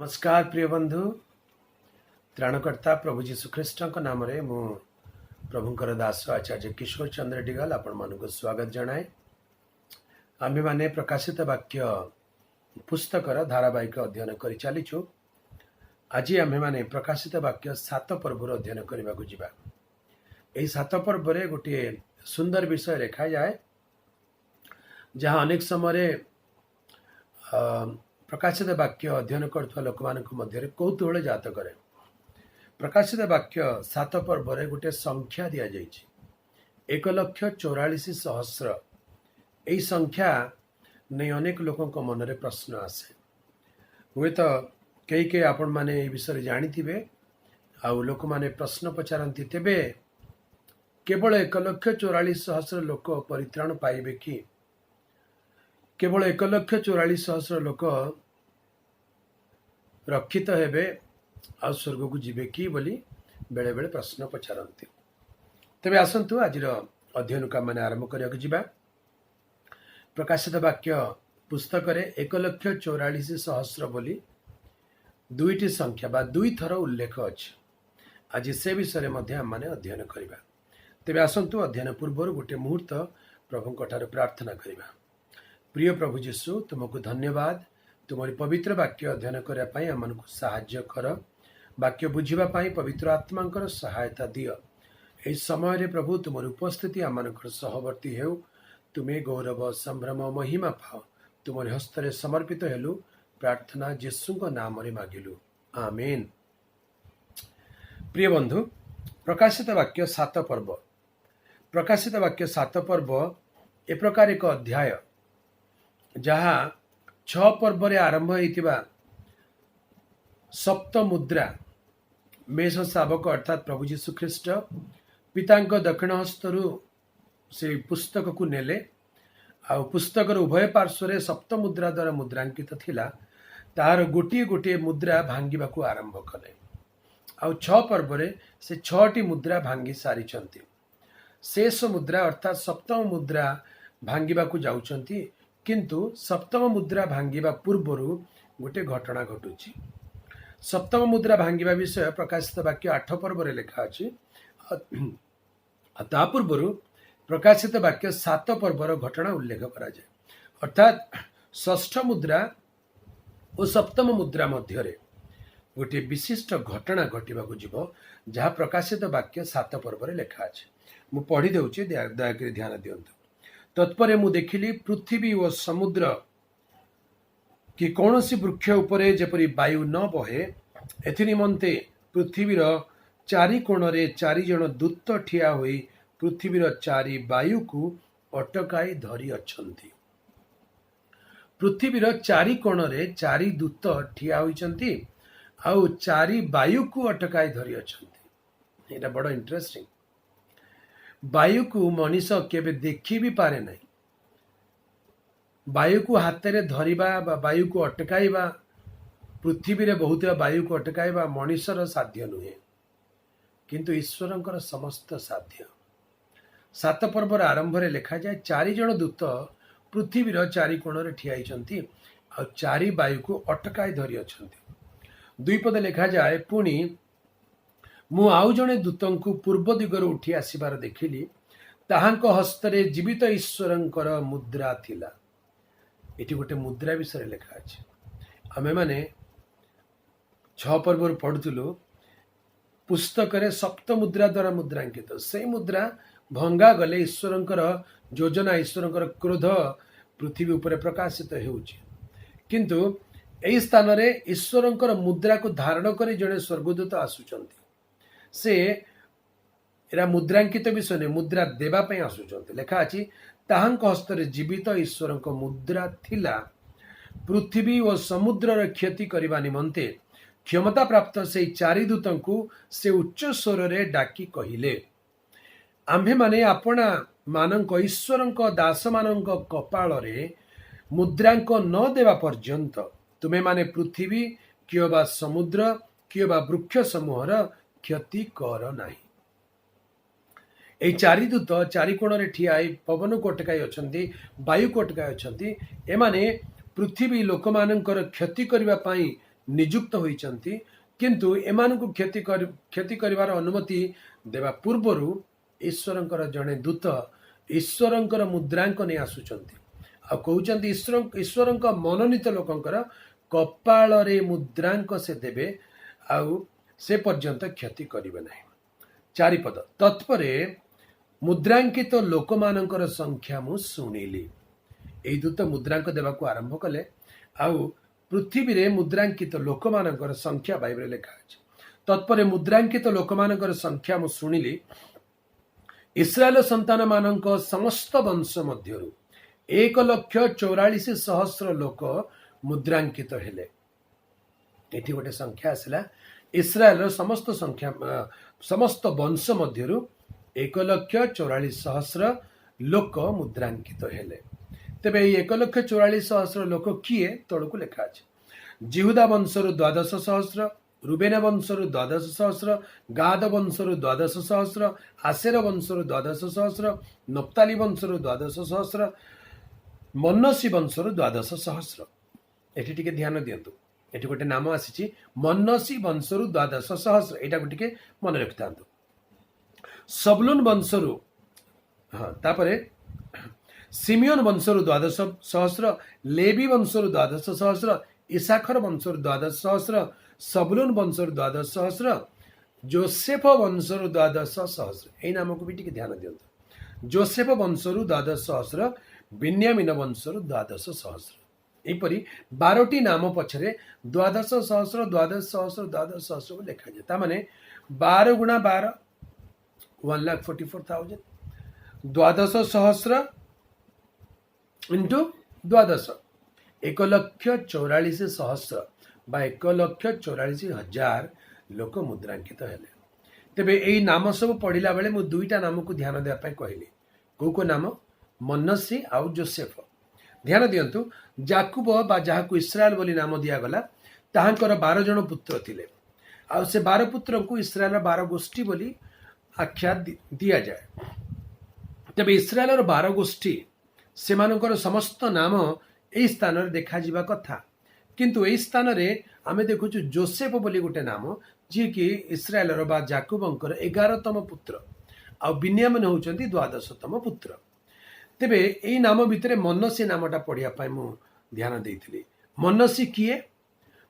नमस्कार प्रिय बंधु त्राणकर्ता प्रभु जीशुख्रीष्ट नाम मु प्रभुंकर दास आचार्य किशोर चंद्र डिगाल आपण मानक स्वागत जनाए। आम्भे माने प्रकाशित वाक्य पुस्तकर धारावाहिक अध्ययन कर चलीचु। आज आम्भे माने प्रकाशित वाक्य 7 पर्वर अध्ययन करने को जिबा। एही 7 पर्व रे गोटे सुंदर विषय लिखा जाए जहाँ अनेक समय प्रकाशित वाक्य अध्ययन करथुवा लोक मानक मध्य कौतूहल जात करे। प्रकाशित वाक्य 7 पर्व रे गोटे संख्या दिया जाइछि 1,44,000। एही संख्या नहीं अनेक लोकों मन रे प्रश्न आसे। हुए तो कई आपण माने ए विषय जानिथिबे आउ लोक माने प्रश्न पचारती तेबे केवल 1,44,000 लोक परित्राण पाइबे कि केवल 1,44,000 लोक रक्षित हेबे आ स्वर्ग को जीवे कि बोली बेले बेले प्रश्न पचारती। तेबे आसंतु आज अध्ययन का माने आरंभ करिया जिबा। प्रकाशित वाक्य पुस्तक रे 1,44,000 बोली दुईटी संख्या बा दुई थर उल्लेख अछि। आज से विषय मध्ये माने अध्ययन करिबा। तेबे आसंतु अध्ययन पूर्व गोटे मुहूर्त प्रभुंक ठारे प्रार्थना करिबा। प्रिय प्रभु जीशु तुमको धन्यवाद। तुम्हारी पवित्र वाक्य अध्ययन करने आमको साहाय्य कर। वाक्य बुझा पवित्र आत्मा सहायता दिय। यही समय रे प्रभु तुम उपस्थिति आम सहवर्ती हेउ। तुम्हें गौरव संभ्रम महिमा पाओ। तुम हस्तरे समर्पित हेलु। प्रार्थना जीशु नाम रे मागिलु, आमेन। प्रिय बंधु प्रकाशित वाक्य 7 पर्व। प्रकाशित वाक्य 7 पर्व ए प्रकार एक अध्याय जहाँ 6 पर्व रे आरंभ होइतिबा सप्त मुद्रा मेष शावक अर्थात प्रभु जीशु ख्रीष्ट पितांक दक्षिण हस्तरु से पुस्तक को नेले। आ पुस्तकर उभय पार्श्व रे सप्त मुद्रा द्वारा मुद्रांकित थिला। तार गोटे गोटे मुद्रा भांगिबा को आरंभ कले। आ 6 पर्व रे से 6टी मुद्रा भांगी सारिचंती। शेष मुद्रा अर्थात सप्तम मुद्रा भांगिबा को जाउचंती। किंतु सप्तम मुद्रा भांगिबा पूर्वरु गोटे घटना घटुची। सप्तम मुद्रा भांगिबा विषय प्रकाशित वाक्य 8 पर्व रे लिखा अछि। ता पूर्वरु प्रकाशित वाक्य 7 पर्वर घटना उल्लेख करा जाय। अर्थात षष्ठ मुद्रा और सप्तम मुद्रा मध्य रे गोटे विशिष्ट घटना घटिबा को जिवो जहाँ प्रकाशित वाक्य 7 पर्व रे लिखा अछि। मु पढ़ी देउची, दयाकरी ध्यान दियंतु। तत्परे मु देखिली पृथ्वी और समुद्र कि कौनसी वृक्ष उपरे जेपरी वायु न बहे एथि निमंते पृथ्वीर चारि कोणरे 4 जन दूत ठिया होई पृथ्वीर 4 वायु को अटकाई धरी अछंती। पृथ्वीर 4 कोणरे 4 दूत ठिया होइचंती आउ 4 वायु को अटकाई धरी अछंती। एटा बड़ इंटरेस्टिंग। वायु को मनीष केबे देखी भी पारे नहीं। वायु को हाथ में धरिबा बा वायु को अटकाइबा पृथ्वी रे बहुत वायु को अटकाइबा मनीषर साध्य नुहे, किंतु ईश्वरंकर समस्त साध्य। 7 पर्वर आरंभ रे लिखा जाए 4 जन दूत पृथ्वीर 4 कोण रे ठिया होइचंती आ 4 वायु को अटकाई धरी अछंती। 2 पद लिखा जाए पुणी मु आउ जने दूतंकु पूर्व दिगर उठी आसीबार देखिली। ताहांको हस्तरे जीवित ईश्वरंकर मुद्रा थिला। एटी गोटे मुद्रा विषय लिखा अछि। आमे माने 6 पर्व पढ़ुतलु पुस्तक रे सप्त मुद्रा द्वारा मुद्रांकित। से मुद्रा भंगा गले ईश्वरंकर योजना, ईश्वरंकर क्रोध पृथ्वी उपरे प्रकाशित हेउछि। किंतु एही स्थान रे ईश्वरंकर मुद्रा को धारण करी जने स्वर्गदूत आसुचंती। से एरा मुद्रांकित विषय ने मुद्रा देवा पई आसुचंती। लेखा अछि ताहांक हस्तरे जीवित ईश्वरंक मुद्रा थिला। पृथ्वी और समुद्र रे क्षति करिबा निमंते क्षमता प्राप्त से 4 दूतंकु से उच्च स्वर रे डाकी कहिले, आम्भे माने आपणा मानंक ईश्वरंक दास मानंक कपाल रे मुद्रांक न देवा पर्यंत तुमे माने पृथ्वी कियोबा समुद्र कियोबा वृक्ष समूहर क्षति कर नाही। ए 4 दूत 4 कोण रे ठिया पवन को अटकाई अछंती, वायु को अटकाई अछंती। एमाने पृथ्वी लोक मानंकर क्षति करिबा पई नियुक्त होइचंती किंतु एमानकु क्षति करिवार अनुमति देवा पूर्वरु ईश्वरंकर जड़े दूत ईश्वरंकर मुद्रांक नहीं आसुचंती आ कहउचंती ईश्वरंक मनोनीत लोकंकर कपाल रे मुद्रांक से देबे आउ से पर्यंत क्षति करिवे नाही। चारिपद तत्परे मुद्रांकित लोकमानंकर संख्या मु सुनिली। एई दूत मुद्रांक देवाक आरंभ कले आउ पृथ्वी रे मुद्रांकित लोकमानंकर संख्या बाइबल लिखा अछि। तत्परे मुद्रांकित लोकमानंकर संख्या मु सुनिली। इस्राएल संतान मानक समस्त वंश मध्यरु 1,44,000 लोक मुद्रांकित हेले। एठी गोटे संख्या आसला इस्राएल समस्त संख्या समस्त वंश मध्यरु 1,44,000 लोक मुद्रांकित हेले। तेबे 1,44,000 लोक किए तळकु लेखा अछि। जिहुदा वंशरु 12,000, रुबेन वंशरु 12,000, गाद वंशरु 12,000, आसेर वंशरु 12,000, नप्ताली वंशरु 12,000, मनसी वंशरु 12,000। एठी टिके ध्यान दियंतु। एठी गोटे नाम आसीची मनसी वंशरु 12,000। एटा गोटे मन रखिथांतु। सबलून वंशरु तापरे सिमियोन वंशरु 12,000, लेवी वंशरु 12,000, इसाखर वंशरु 12,000, सबलून वंशरु 12,000, जोसेफ वंशरु 12,000। एई नाम को भी टिके ध्यान दियंतु। जोसेफ वंशरु 12,000, बिन्यामीन वंशरु 12,000। एपरी 12टी नाम पछरे 12,000 12,000 12,000 लिखा जाए। ता माने 12 गुणा 12 1,44,000 12,000 इंटू 12 1,44,000 बा 1,44,000 लोक मुद्रांकित हेले। तेबे एई नाम सब पढ़िला बेले मु दुईटा नाम को ध्यान देवा पाई कहली। को नाम मनसी आउ जोसेफ। ध्यान दियंतु। जाकुब बा जाहाकु इस्राएल बोली नाम दिया गला ताहांकर 12 जन पुत्र थिले। आ से 12 पुत्र को इस्राएल 12 गोष्ठी बोली आख्या दिया जाए। तेबे इस्राएल 12 गोष्ठी सेमानकर समस्त नाम एई स्थान रे देखा जिबा कथा, किंतु एई स्थान रे आमे देखुछु जोसेफ बोली गोटे नाम जी कि इस्राएल बा जाकुबंकर 11तम पुत्र आ बिन्यामीन होउचंती 12तम पुत्र। तेबे एई नाम भितरे मनसी नामटा पढ़िया पाई मु ध्यान देइथिली। मनसी किए?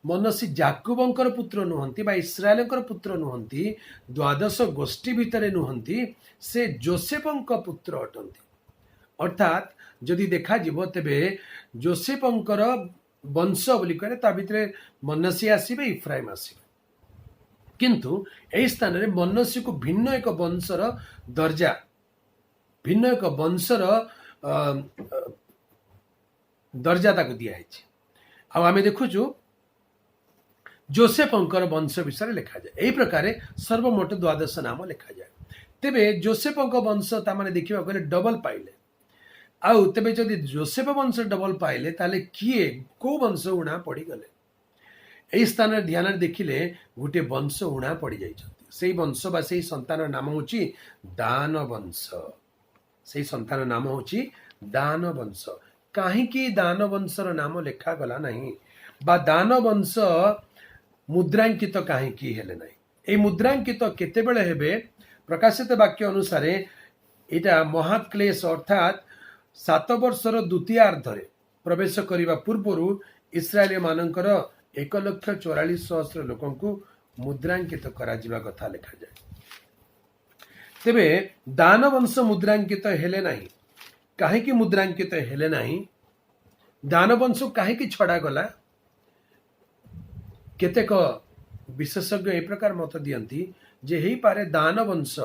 मनसी जाकुबंकर पुत्र नुहंती बा इस्राएलंकर पुत्र नुहंती, 12 गोष्ठी भितरे नुहंती, से जोसेफंक पुत्र अटंती। अर्थात जदि देखा जीवो तेबे जोसेफंकर वंश बोली कहले ता भितरे मनसी आसीबे, इफ्राइम आसीबे। किंतु एई स्थान रे मनसी को भिन्न एक वंशर दर्जा, भिन्न एक वंशर दर्जा ताको दिया है। आ आमे देखुछु जोसेफंकर वंश विषय लिखा जाए। एई प्रकार सर्वमोट 12 नाम लिखा जाए। तेबे जोसेफंक वंश ता माने देखिबा गले डबल पाइले। आउ तेबे जदि जोसेफ वंश डबल पाइले ताले किए को वंश उणा पड़ी गले। एई स्थान रे ध्यान रे देखिले गोटे वंश उणा पड़ी जाइछथि। सेई वंश बा सेई संतान नाम होची दान वंश। सेई संतान नाम होची दान वंश। काहे कि दान वंशर नाम लिखा गला नहीं बा दान वंश मुद्रांकित काहे कि हेले नहीं। एई मुद्रांकित केतेबेले हेबे? प्रकाशित वाक्य अनुसार एटा महाक्लेश अर्थात 7 वर्षर द्वितीयार्धरे प्रवेश करिबा पूर्वरु इस्राएली मानकर 1,44,000 लोकंकु मुद्रांकित करा जिबा कथा लिखा जाए। तेबे दान वंश मुद्रांकित हेले नहीं। काहे कि मुद्रांकित हेले नहीं? दान वंश काहे कि छड़ा गला? केतेक विशेषज्ञ ए प्रकार मत दियंती जे हेई पारे दान वंश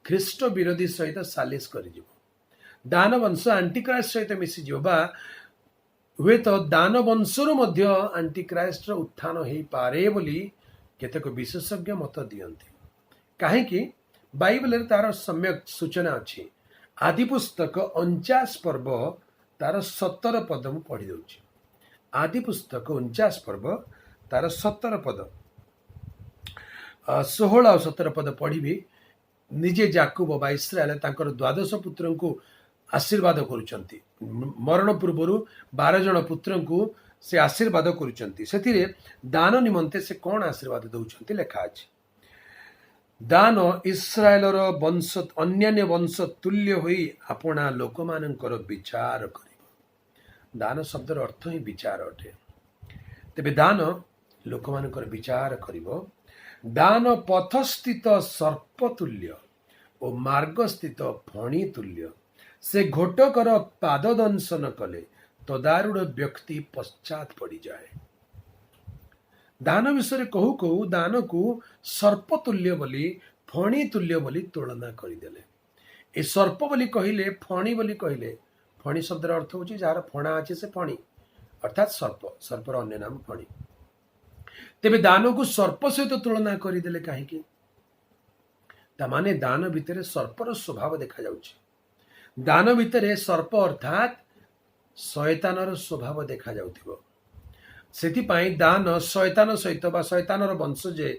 ख्रीष्ट विरोधी सहित सालिस करि जिवो। दान वंश एंटीक्राइस्ट सहित मिसी जिवो बा हुए तो दान वंशरु मध्य एंटीक्राइस्ट उत्थान हेई पारे बोली केतेक विशेषज्ञ मत दियंती। काहे कि बाइबल रे तार सम्यक सूचना अछि। आदि पुस्तक 49 पर्व तार 17 पद मु पढ़ी दउछि। आदि पुस्तक 49 पर्व तार 17 पद 16 और 17 पद पढ़ी। निजे जाकुब बा इस्राएल तांकर 12 पुत्रंकु आशीर्वाद करुचंती। मरण पूर्वरु 12 जन पुत्रंकु से आशीर्वाद करुचंती सेथिरे दान निमंते से कौन आशीर्वाद दउचंती लेखा अछि। दान इस्राएलर वंश अन्यान्य वंश तुल्य होई आपणा लोक मानकर विचार करिब। दान शब्दर अर्थ ही विचार अटे। तेबे दान लोक मानकर विचार करिब। दान पथ स्थित सर्प तुल्य और मार्ग स्थित फणी तुल्य। से घोटकर पाद दंशन कले तदारूढ़ व्यक्ति पश्चात पड़ी जाए। दान विषय कहू कहू दान को सर्प तुल्य बोली फणी तुल्य बोली तुलना करदेले। ए सर्प बोली कहले फणी बोली कहले फणी शब्दर अर्थ होची जार फणा अछि से फणी अर्थात सर्प सर्पर अन्य नाम फणी। तेबे दान को सर्प सहित तुलना करदेले कहीं तामाने दान भितर सर्पर स्वभाव देखा जाउछि। दान भितर सर्प अर्थात शयतानर स्वभाव देखा जाउथिबो। सेथिपाई दान शयतान सहित बा शयतानर वंश जे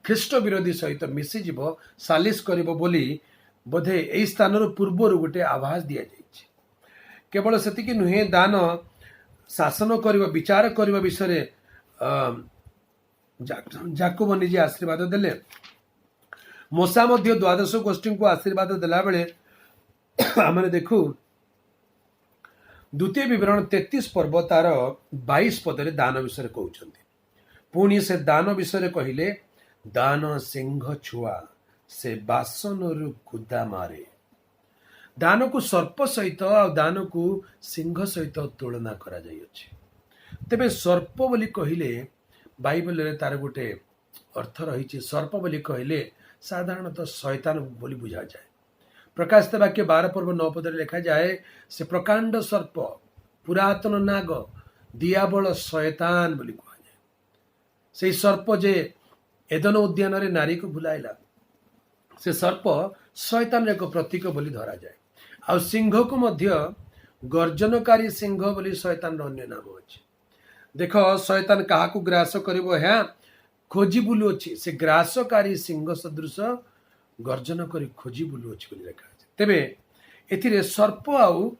ख्रीष्ट विरोधी सहित मिसिଯିब सालिस करिब बोली बोधे एई स्थानर पूर्वर गोटे आभास दिया जाइछि। केवल सेतिकी नुहे दान शासन करिब विचार करिब विषय जाकुब निजे आशीर्वाद देले। मोसा मध्य द्वादश गोष्ठी को आशीर्वाद देला बेले आमने देखू द्वितीय विवरण 33 पर्व तार 22 पदरे दान विषय कहउछंती। पुणी से दान विषय कहिले दान सिंह छुआ से बासन कुदा मारे। दान को सर्प सहित आ दान को सिंह सहित तुलना करा जाइछि। तेबे सर्प बोली कहिले बाइबल रे तार गोटे अर्थ रही। सर्प बोली कहिले साधारणतः शैतान बोली बुझा जाए। प्रकाशित वाक्य 12 पर्व 9 पदरे लिखा जाए से प्रकांड सर्प पुरातन नाग दियाबल शैतान बोली कहा जाए। से सर्प जे एदन उद्यान रे नारी को भुलाइला से सर्प शैतान एक प्रतीक बोली धरा जाए। आ सिंह को मध्य गर्जनकारी सिंह बोली शैतान अन्य नाम अछि। देख शैतान कहा को ग्रास करिवो है खोजी बुलु अछि। से ग्रासकारी सिंह सदृश गर्जन करी खोजी बुलु अछि बोली लिखा अछि। तेबे एथिरे सर्प आउ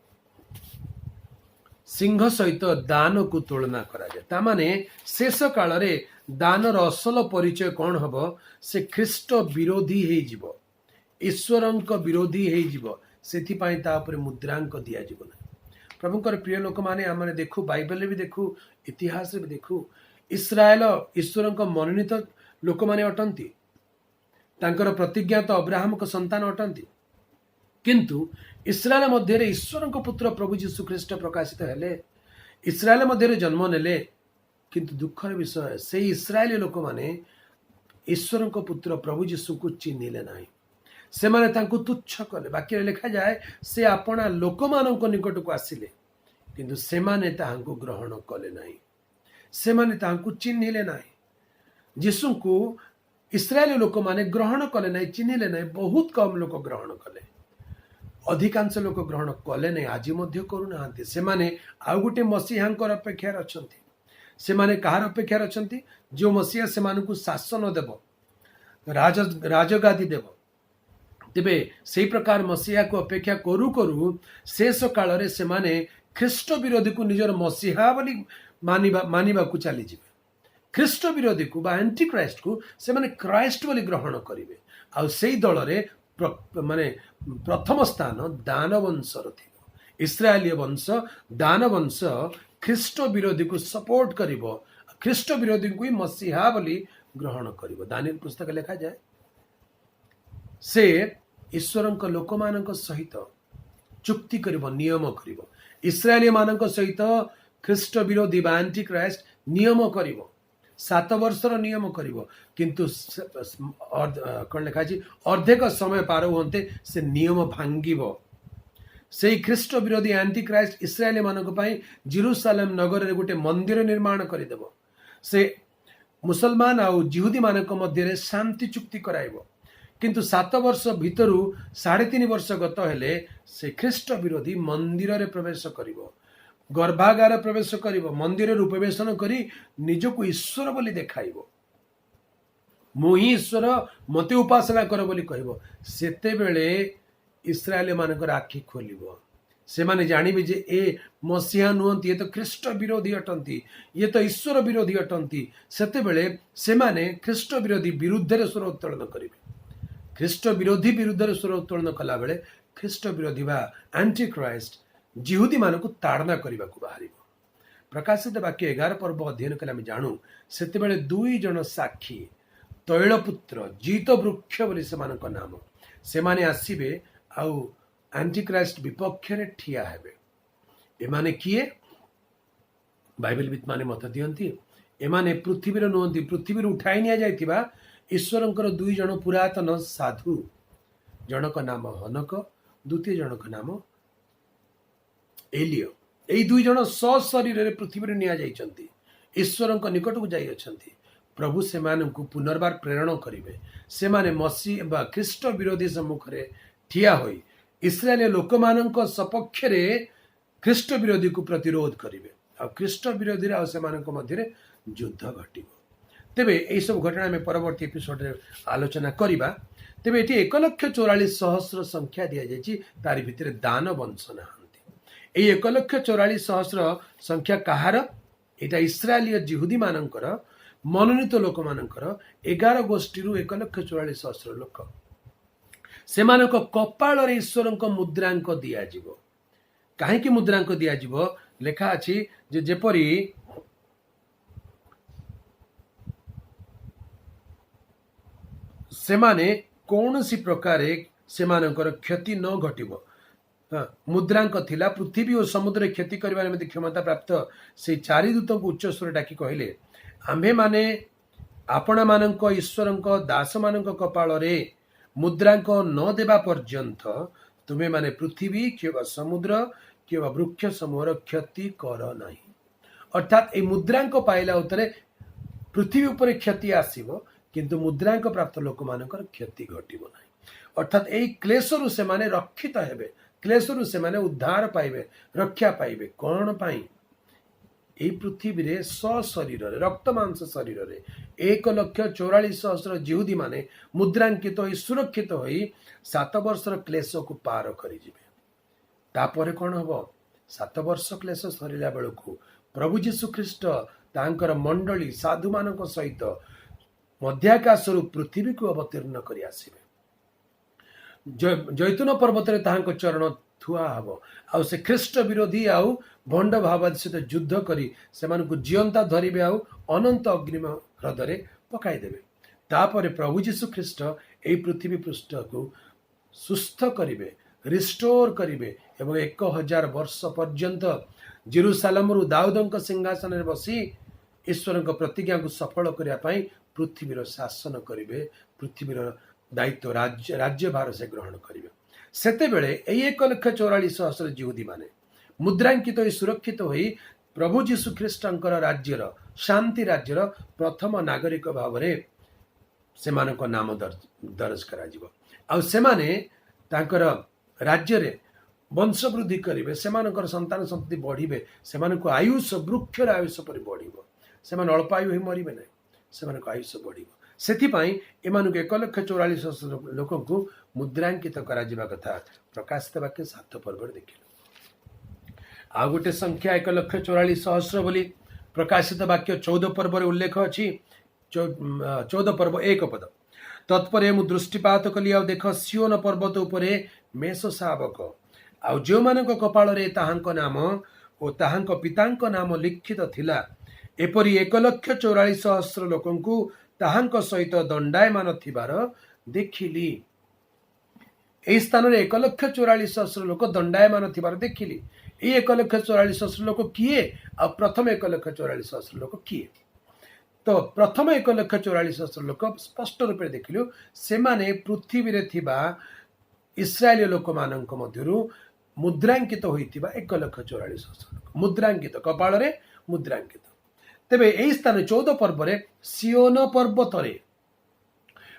सिंह सहित दान को तुलना करा जाए। तामाने शेष काल रे दानर असल परिचय कौन हबो से ख्रीष्ट विरोधी हेई जिवो ईश्वरंक विरोधी हेई जिवो। सेथिपाई ता ऊपर मुद्रांक दिया जिवो ना। प्रभुकर प्रिय लोक माने आमने देखू बाइबल भी देखू इतिहास भी देखू इस्राएल ईश्वरंक मनोनीत लोक माने अटंती। तांकर प्रतिज्ञा तो अब्राहम को संतान अटंती। किंतु इस्राएल मध्य ईश्वर पुत्र प्रभु जीशु ख्रीष्ट प्रकाशित हेले इस्राएल मध्य जन्म नेले। किंतु दुखर विषय से इस्राएली लोक माने ईश्वर पुत्र प्रभु जीशु को चिन्हिले नाही। से माने तांको तुच्छ कले। वाक्य लिखा जाए से आपणा लोक मानक निकट को आसिले किंतु से माने ताहांको ग्रहण कले नाही। से माने ताहांको चिन्हिले नाही। जीशु को इस्राएली लोक माने ग्रहण कले नाही चिन्हिले नाही। बहुत कम लोक ग्रहण कले। अधिकांश लोक ग्रहण कले नहीं। आज मध्य करूना से माने आउ गोटे मसीहांकर अपेक्षा अछंती। से माने कहार अपेक्षा अछंती जो मसीहा से मानकु शासन देव राजगादी देव। तेबे से प्रकार मसीहा को अपेक्षा करू करू शेष काल रे से माने ख्रीष्ट विरोधी को निजर मसीहा बोली मानिबा को चली जिवे। ख्रीष्ट विरोधी को बा एंटी क्राइस्ट को से माने क्राइस्ट बोली ग्रहण करिवे। आ सेई दल रे माने प्रथम स्थान दान वंशर थी। इस्राएली वंश दान वंश ख्रीष्ट विरोधी को सपोर्ट करिवो। ख्रीष्ट विरोधी को मसीहा बोली ग्रहण करिवो। दानियल पुस्तक लिखा जाए से ईश्वरंक लोक मानक सहित चुक्ति करिवो नियम करिवो। इस्राएली मानक सहित ख्रीष्ट विरोधी बा एंटी क्राइस्ट नियम करिवो। 7 वर्षर नियम करिवो। किंतु कौन लिखा जी अर्धेक समय पार होते से नियम भांगिवो। से ख्रीष्ट विरोधी एंटी क्राइस्ट इस्राएली मानक पई जेरूशलेम नगर रे गोटे मंदिर निर्माण करिदेबो। से मुसलमान आउ जिहुदी मानक मध्य शांति चुक्ति कराइबो। किंतु 7 वर्ष भितरु 3.5 वर्ष गत हेले से ख्रीष्ट विरोधी मंदिर रे प्रवेश करिवो। गर्भागार प्रवेश करिवो। मंदिर रे प्रवेशन करी निजको ईश्वर बोली देखाइबो। मु ही ईश्वर मते उपासना कर बोली कहबो। सेते बेले इस्राएल मानकर आखि खोलिबो। से माने जानिबे जे ए मसीहा नुहंती, ये तो ख्रीष्ट विरोधी अटंती, ये तो ईश्वर विरोधी अटंती, सेते बेले से माने ख्रीष्ट विरोधी विरुद्ध रे स्वर उत्तोलन करिवे। ख्रीष्ट विरोधी विरुद्ध रे स्वर उत्तोलन कला बेले ख्रीष्ट विरोधी बा एंटी क्राइस्ट जिहुदी मानकु ताड़ना करिबाकु बाहरिबो। प्रकाशित वाक्य 11 पर्व अध्ययन कले आम जानू सेते बेले दुई जन साक्षी तैलपुत्र जीत वृक्ष बोली सेमानक नाम, से माने आसीबे आउ एंटीक्राइस्ट विपक्ष रे ठिया हेबे। एमाने किए बाइबल विद माने मत दियंती, एमाने पृथ्वी रे नुहंती, पृथ्वी रे उठाई निया जायतिबा ईश्वरंकर दुई जन पुरातन साधु, जनक नाम हनक, द्वितीय जनक नाम एलियो। एई दुई जन सशरीर रे पृथ्वी रे निया जाइछंती, ईश्वरंक निकट को जाई अछंती। प्रभु से मानकु पुनर्बार प्रेरण करिवे। से माने मसीह बा ख्रीष्ट विरोधी सम्मुख रे ठिया होई इस्राएल लोक मानक सपक्ष रे ख्रीष्ट विरोधी को प्रतिरोध करिवे। आ ख्रीष्ट विरोधी आ से मानक मध्य युद्ध घटिबो। तेबे एई सब घटना में परवर्ती एपिसोड रे आलोचना करिबा। तेबे एटी 1,44,000 संख्या दिया जायछि, तारि भितरे दान वंश नाहंती। एई 1,44,000 संख्या कहार? एटा इस्राएलीय जिहुदी मानकर मनोनीत लोक मानकर 11 गोष्ठी 1,44,000 लोक। सेमानक कपाल रे ईश्वरंक मुद्रांक दिया जिवो। काहेकि मुद्रांक दिया जिवो? लेखा अछि जे जेपरि सेमाने कौनसी प्रकारे सेमानकर क्षति न घटिबो। मुद्रांक थिला पृथ्वी और समुद्र क्षति करिबार मध्ये क्षमता प्राप्त से चारि दूत को उच्च स्वर डाकी कहले, आम्भे माने आपण मानक ईश्वरंक दास मानक कपाल रे मुद्रांक न देबा पर्यंत तुमे माने पृथ्वी किबा समुद्र किबा वृक्ष समूहर क्षति कर नाही। अर्थात ए मुद्रांक पाइला उतरे पृथ्वी उपर क्षति आसीबो, किंतु मुद्रांक प्राप्त लोक मानकर क्षति घटिबो नाही। अर्थात ए क्लेशरु से माने रक्षित हेबे, क्लेशरु से माने उद्धार पाइबे, रक्षा पाइबे। कौन पाई? এই ପୃଥିବୀରେ ସଶରୀରରେ ରକ୍ତ ମାଂସ ଶରୀରରେ 1,44,000 ଜିହୁଦୀ ମାନେ ମୁଦ୍ରାଙ୍କିତ ହୋଇ ସୁରକ୍ଷିତ ହୋଇ 7 ବର୍ଷର କ୍ଲେଶକୁ ପାର କରିଯିବେ। ତାପରେ କ'ଣ ହବ? 7 ବର୍ଷ କ୍ଲେଶ ସରିଲା ବେଳକୁ ପ୍ରଭୁ ଯୀଶୁ ଖ୍ରୀଷ୍ଟ ତାଙ୍କର ମଣ୍ଡଳୀ ସାଧୁମାନଙ୍କ ସହିତ ମଧ୍ୟାକାଶରୁ ପୃଥିବୀକୁ ଅବତୀର୍ଣ୍ଣ କରି ଆସିବେ। ଜୈତୁନ ପର୍ବତରେ ତାହାଙ୍କ ଚରଣ थुआ हब आउ से ख्रीष्ट विरोधी आउ भंड भाववादी सहित युद्ध करी सेमानकु जीवंता धरिबे आउ अनंत अग्निम ह्रदरे पकाइदेवे। तापर प्रभु जीशु ख्रीष्ट एई पृथ्वी पृष्ठ को सुस्थ करिवे, रिस्टोर करिवे एवं 1000 वर्ष पर्यंत जेरूसालेमरु दाऊदंक सिंहासन रे बसी ईश्वरंक प्रतिज्ञा को सफल करिया पई पृथ्वीर शासन करिवे, पृथ्वीर दायित्व राज्यभार से ग्रहण करिवे। सेते बेले 1,44,000 जिहुदी माने मुद्रांकित होई सुरक्षित होई प्रभु जीशु ख्रीष्टंकर राज्यर शांति राज्यर प्रथम नागरिक भावरे सेमानक नाम दर्ज करा जिवो। आ सेमाने तांकर राज्य रे वंश वृद्धि करिवे, सेमानकर संतान संतति बढ़िबे, सेमानक आयुष वृक्षर आयुष पर बढ़िबो। सेमान अल्प आयु होई मरिबे नै, सेमानक आयुष बढ़िबो। सेथिपाई एमानुक 1,44,000 लोकंकु मुद्रांकित करा जिबा कथा प्रकाशित वाक्य 7 पर्व देखिलु। आ गोटे संख्या 1,44,000 बोली प्रकाशित वाक्य 14 पर्व उल्लेख अछि। 14 पर्व 1 पद। तत्परे मु दृष्टिपात कली आ देख सियोन पर्वत उपरे मेष शावक आ जो मानक कपाल रे ताहांक नाम ओ ताहांक पितांक नाम लिखित थिला, एपरि 1,44,000 लोकंकु ताहांक सहित दंडायमान थिबार देखिली। एई स्थान रे 1,44,000 लोक दंडायमान थिबार देखिली। एई 1,44,000 लोक किए आ प्रथम 1,44,000 लोक किए? तो प्रथम 1,44,000 लोक स्पष्ट रूप से देखिलु, सेमाने पृथ्वी रे थिबा इस्राएली लोक मानक मध्यरु मुद्रांकित होइतिबा 1,44,000 लोक मुद्रांकित कपाल रे मुद्रांकित। तेबे एई स्थान 14 पर्व रे सियोन पर्वत रे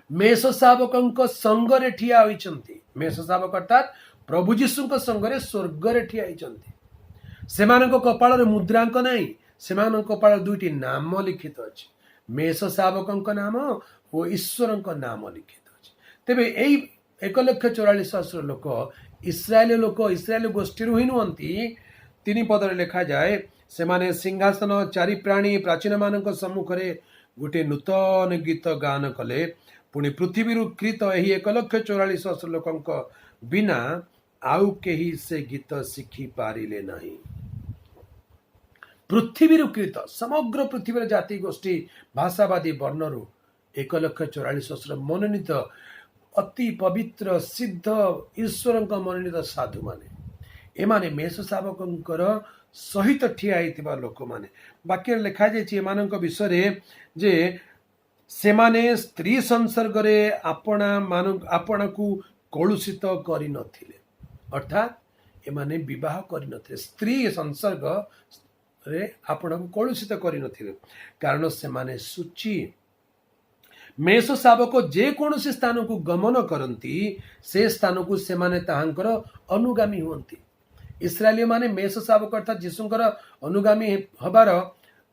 मेष शावकंक संगरे ठिया होइचंती। मेष शावक अर्थात प्रभु जीशुंक संगरे स्वर्ग रे ठिया होइचंती। सेमानक कपाल रे मुद्रांक नाही, सेमानक कपाल दुईटी नाम लिखित अछि, मेष शावकंक नाम ओ ईश्वरंक नाम लिखित अछि। तेबे एई 1,44,000 लोक इस्राएल गोष्ठी ही नुहति। 3 पदर लिखा जाए से माने सिंहासन चारि प्राणी प्राचीन मान सम्मुख में गोटे नूतन गीत गान कले। पुणी पृथ्वी कृत यही 1,44,000 लोक बिना आउ केही से गीत शिखी पारिले नहीं। पृथ्वी कृत समग्र पृथ्वी जाति गोष्ठी भाषावादी वर्णरू 1,44,000 मनोनीत अति पवित्र सिद्ध ईश्वर मनोनीत साधु माने एमाने मेष शावकर सहित ठिया होइतिबा लोक माने। वाक्य लिखा जाए विषय जे सेमाने स्त्री संसर्ग रे आपण को कलुषित करि नथिले, अर्थात एमाने विवाह करि नथिले, स्त्री संसर्ग रे आपण को कलुषित करि नथिले, कारण सेमाने सूची मेष शावक जे कौनसी स्थान को गमन करती से स्थान को सेमाने ताहांकर अनुगामी हुअंती। इस्राएली माने मेष शावक अर्थात जीशुंकर अनुगामी हबार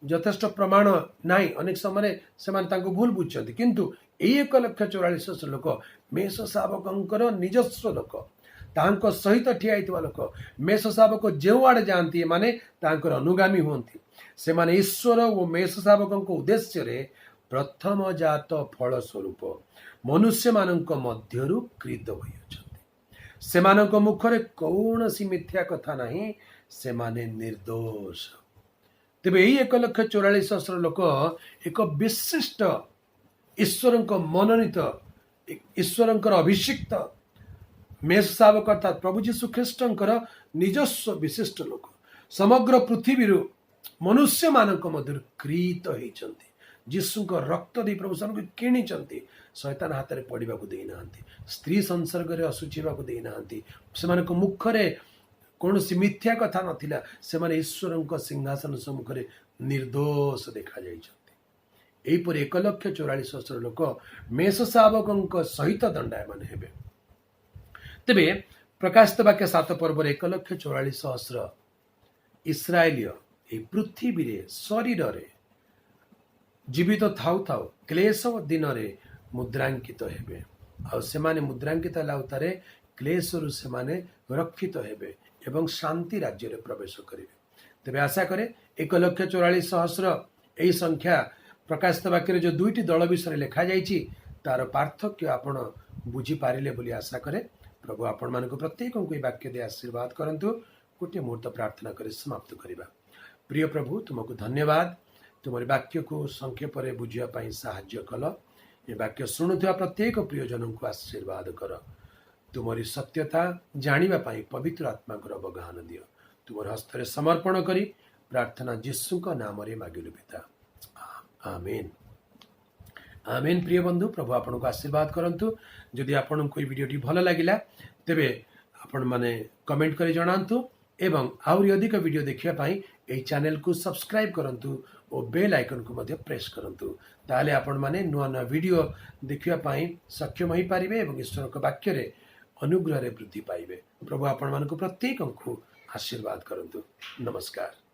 यथेष्ट प्रमाण नाई। अनेक समय से भूल बुझुंट किंतु 1,44,000 लोक मेष शावकर निजस्व लोक तांको सहित ठिया होइतिबा लोक। मेष शावक जो आड़े जाती माने तांकर अनुगामी हुअंती। से माने ईश्वर और मेष शावक उद्देश्य रे प्रथम जात फल स्वरूप मनुष्य मानक मध्यरु कृत होइछन्ति। सेमानक मुखरे कौनसी मिथ्या कथा नहीं, सेमाने निर्दोष। तेबे यही 1,44,000 लोक एक विशिष्ट ईश्वर मनोनीत ईश्वर अभिषिक्त मेष शावक अर्थात प्रभु जीशु ख्रीष्टंकर निजस्व विशिष्ट लोक समग्र पृथ्वी मनुष्य मानक मध्य कृत होइछन्ति। जीशुक रक्त दे प्रभु सन किणी शैतान हाथ में पड़ा देना, स्त्री संसर्ग में असुचिवा देना, से मुखरे कौन सी मिथ्या कथा नथिला, से माने ईश्वर सिंहासन सम्मुख में निर्दोष देखा जाइछन्ति। 1,44,000 लोक मेष शावक सहित दंडायमान हेबे। तेबे प्रकाशित वाक्य 7 पर्व 1,44,000 इस्राएलीय पृथ्वी रे शरीर रे जीवित थाउ थाउ क्लेश दिन रे मुद्रांकित हेबे। आ सेमाने मुद्रांकित लाउतारे क्लेश रु सेमाने रक्षित हेबे एवं शांति राज्य रे प्रवेश करिवे। तेबे आशा करे 1,44,000 एही संख्या प्रकाशित वाक्य जो 2टी दल विषय लिखा जाइछि तार पार्थक्य आपण बुझी पारिले बोली आशा करे। प्रभु आपण मानक प्रत्येक को वाक्य दे आशीर्वाद करंतु। गोटे मुहूर्त प्रार्थना कर समाप्त करिबा। प्रिय प्रभु तुमको धन्यवाद, तुम वाक्य को संक्षेप में बुझापी साहाय्य कल। ये वाक्य शुणुवा प्रत्येक प्रियजन को आशीर्वाद कर। तुमरी सत्यता जानापी पवित्र आत्मा को अवगाहन दियो। तुम हस्त समर्पण करी प्रार्थना जीशु नाम मागिलु पिता, आमेन आमेन। प्रिय बंधु प्रभु आपन को आशीर्वाद करंतु। जदि आपन को वीडियो भल लगिला तेबे आपण माने कमेंट करी जणांतु एवं आउरी अधिक वीडियो देखिया पाई एई चैनल को सब्सक्राइब करंतु और बेल आइकन को मध्य प्रेस करंतु। ताले आपण माने नुआ नुआ वीडियो देखिया पाई सक्षम होई पारिबे एवं ईश्वर को वाक्य रे अनुग्रह रे वृद्धि पाइबे। प्रभु आपण मान को प्रत्येक को आशीर्वाद करंतु। नमस्कार।